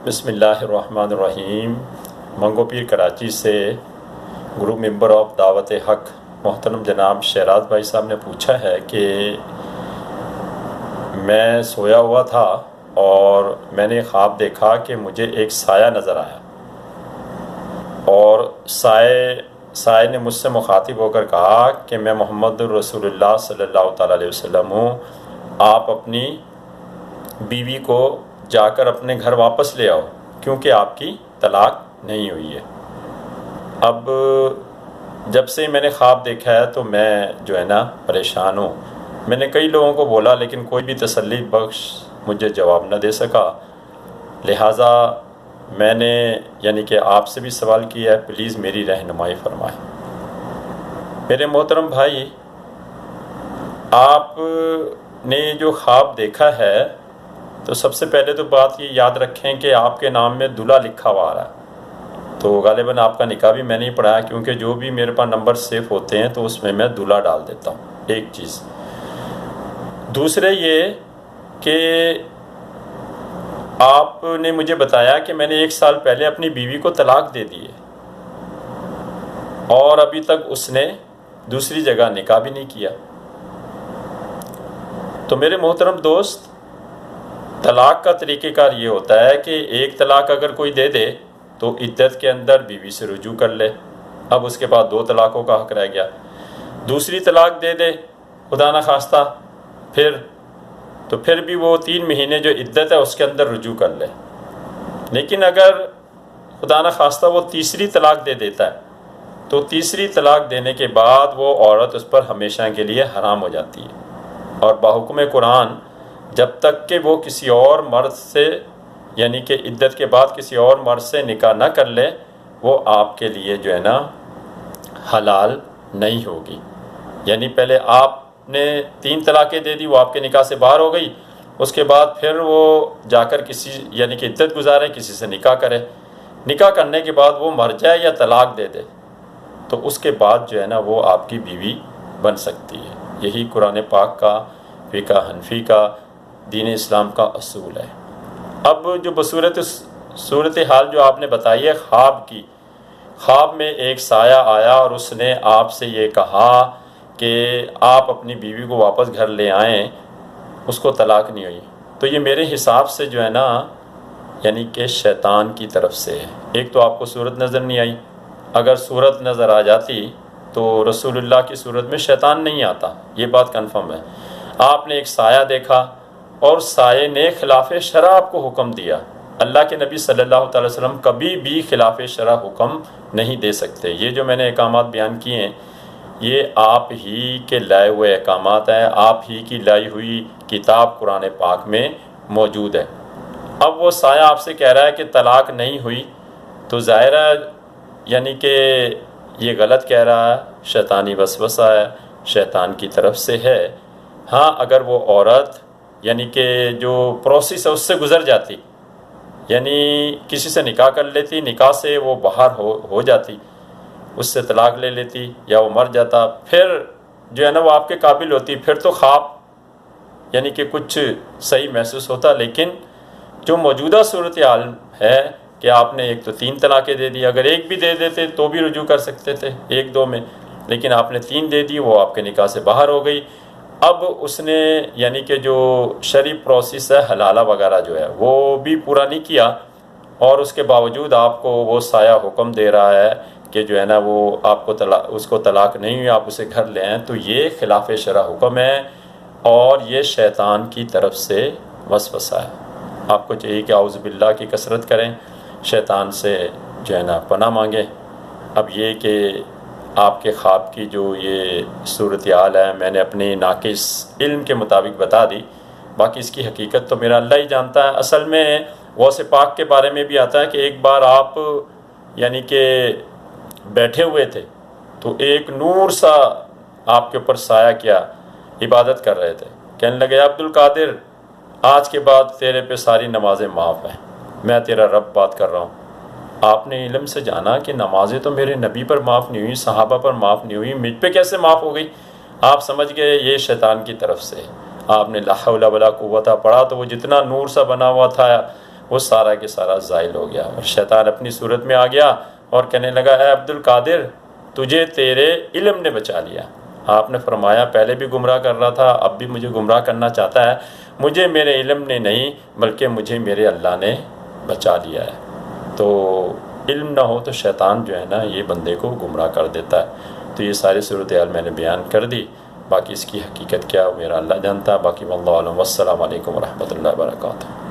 بسم اللہ الرحمن الرحیم۔ منگو پیر کراچی سے گروپ ممبر آف دعوت حق محترم جناب شہراز بھائی صاحب نے پوچھا ہے کہ میں سویا ہوا تھا اور میں نے خواب دیکھا کہ مجھے ایک سایہ نظر آیا اور سائے نے مجھ سے مخاطب ہو کر کہا کہ میں محمد رسول اللہ صلی اللہ تعالیٰ علیہ وسلم ہوں، آپ اپنی بیوی کو جا کر اپنے گھر واپس لے آؤ کیونکہ آپ کی طلاق نہیں ہوئی ہے۔ اب جب سے میں نے خواب دیکھا ہے تو میں جو ہے نا پریشان ہوں۔ میں نے کئی لوگوں کو بولا لیکن کوئی بھی تسلی بخش مجھے جواب نہ دے سکا، لہٰذا میں نے یعنی کہ آپ سے بھی سوال کیا ہے، پلیز میری رہنمائی فرمائیں۔ میرے محترم بھائی، آپ نے جو خواب دیکھا ہے تو سب سے پہلے تو بات یہ یاد رکھیں کہ آپ کے نام میں دلہا لکھا ہوا آ رہا ہے، تو غالباً آپ کا نکاح بھی میں نہیں پڑھایا کیونکہ جو بھی میرے پاس نمبر سیف ہوتے ہیں تو اس میں دلہا ڈال دیتا ہوں، ایک چیز۔ دوسرے یہ کہ آپ نے مجھے بتایا کہ میں نے 1 سال پہلے اپنی بیوی کو طلاق دے دی ہے اور ابھی تک اس نے دوسری جگہ نکاح بھی نہیں کیا۔ تو میرے محترم دوست، طلاق کا طریقہ کار یہ ہوتا ہے کہ ایک طلاق اگر کوئی دے دے تو عدت کے اندر بیوی سے رجوع کر لے، اب اس کے بعد 2 طلاقوں کا حق رہ گیا۔ دوسری طلاق دے دے خدا نخواستہ پھر بھی وہ 3 مہینے جو عدت ہے اس کے اندر رجوع کر لے۔ لیکن اگر خدا نخواستہ وہ تیسری طلاق دے دیتا ہے تو تیسری طلاق دینے کے بعد وہ عورت اس پر ہمیشہ کے لیے حرام ہو جاتی ہے، اور بحکم قرآن جب تک کہ وہ کسی اور مرد سے یعنی کہ عدت کے بعد کسی اور مرد سے نکاح نہ کر لے وہ آپ کے لیے جو ہے نا حلال نہیں ہوگی۔ یعنی پہلے آپ نے 3 طلاقیں دے دی، وہ آپ کے نکاح سے باہر ہو گئی، اس کے بعد پھر وہ جا کر کسی یعنی کہ عدت گزارے، کسی سے نکاح کرے، نکاح کرنے کے بعد وہ مر جائے یا طلاق دے دے تو اس کے بعد جو ہے نا وہ آپ کی بیوی بن سکتی ہے۔ یہی قرآن پاک کا، فقہ حنفی کا، دین اسلام کا اصول ہے۔ اب جو صورتحال جو آپ نے بتائی ہے خواب کی، خواب میں ایک سایہ آیا اور اس نے آپ سے یہ کہا کہ آپ اپنی بیوی کو واپس گھر لے آئیں، اس کو طلاق نہیں ہوئی، تو یہ میرے حساب سے جو ہے نا یعنی کہ شیطان کی طرف سے ہے۔ ایک تو آپ کو صورت نظر نہیں آئی، اگر صورت نظر آ جاتی تو رسول اللہ کی صورت میں شیطان نہیں آتا، یہ بات کنفرم ہے۔ آپ نے ایک سایہ دیکھا اور سائے نے خلاف شرع آپ کو حکم دیا۔ اللہ کے نبی صلی اللہ تعالی وسلم کبھی بھی خلاف شرع حکم نہیں دے سکتے۔ یہ جو میں نے احکامات بیان کیے ہیں یہ آپ ہی کے لائے ہوئے احکامات ہیں، آپ ہی کی لائی ہوئی کتاب قرآن پاک میں موجود ہے۔ اب وہ سایہ آپ سے کہہ رہا ہے کہ طلاق نہیں ہوئی تو ظاہر ہے یعنی کہ یہ غلط کہہ رہا ہے، شیطانی وسوسہ ہے، شیطان کی طرف سے ہے۔ ہاں اگر وہ عورت یعنی کہ جو پروسیس ہے اس سے گزر جاتی، یعنی کسی سے نکاح کر لیتی، نکاح سے وہ باہر ہو جاتی، اس سے طلاق لے لیتی یا وہ مر جاتا، پھر جو ہے نا وہ آپ کے قابل ہوتی، پھر تو خواب یعنی کہ کچھ صحیح محسوس ہوتا۔ لیکن جو موجودہ صورتحال ہے کہ آپ نے ایک تو 3 طلاقیں دے دی، اگر ایک بھی دے دیتے تو بھی رجوع کر سکتے تھے 1-2 میں، لیکن آپ نے 3 دے دی، وہ آپ کے نکاح سے باہر ہو گئی۔ اب اس نے یعنی کہ جو شرعی پروسیس ہے حلالہ وغیرہ جو ہے وہ بھی پورا نہیں کیا، اور اس کے باوجود آپ کو وہ سایہ حکم دے رہا ہے کہ جو ہے نا وہ آپ کو اس کو طلاق نہیں ہوئی، آپ اسے گھر لے آئیں، تو یہ خلاف شرع حکم ہے اور یہ شیطان کی طرف سے وسوسہ ہے۔ آپ کو چاہیے کہ اعوذ باللہ کی کثرت کریں، شیطان سے جو ہے نا پناہ مانگیں۔ اب یہ کہ آپ کے خواب کی جو یہ صورتحال ہے میں نے اپنے ناقص علم کے مطابق بتا دی، باقی اس کی حقیقت تو میرا اللہ ہی جانتا ہے۔ اصل میں غوث پاک کے بارے میں بھی آتا ہے کہ ایک بار آپ یعنی کہ بیٹھے ہوئے تھے تو ایک نور سا آپ کے اوپر سایہ کیا، عبادت کر رہے تھے، کہنے لگے عبد القادر آج کے بعد تیرے پہ ساری نمازیں معاف ہیں، میں تیرا رب بات کر رہا ہوں۔ آپ نے علم سے جانا کہ نمازیں تو میرے نبی پر معاف نہیں ہوئی، صحابہ پر معاف نہیں ہوئی، مجھ پہ کیسے معاف ہو گئی؟ آپ سمجھ گئے یہ شیطان کی طرف سے۔ آپ نے لا حول ولا قوت پڑھا تو وہ جتنا نور سا بنا ہوا تھا وہ سارا کے سارا زائل ہو گیا، اور شیطان اپنی صورت میں آ گیا اور کہنے لگا اے عبد القادر تجھے تیرے علم نے بچا لیا۔ آپ نے فرمایا پہلے بھی گمراہ کر رہا تھا، اب بھی مجھے گمراہ کرنا چاہتا ہے، مجھے میرے علم نے نہیں بلکہ مجھے میرے اللہ نے بچا لیا ہے۔ تو علم نہ ہو تو شیطان جو ہے نا یہ بندے کو گمراہ کر دیتا ہے۔ تو یہ ساری صورتحال میں نے بیان کر دی، باقی اس کی حقیقت کیا میرا اللہ جانتا ہے، باقی واللہ اعلم۔ والسلام علیکم ورحمۃ اللہ وبرکاتہ۔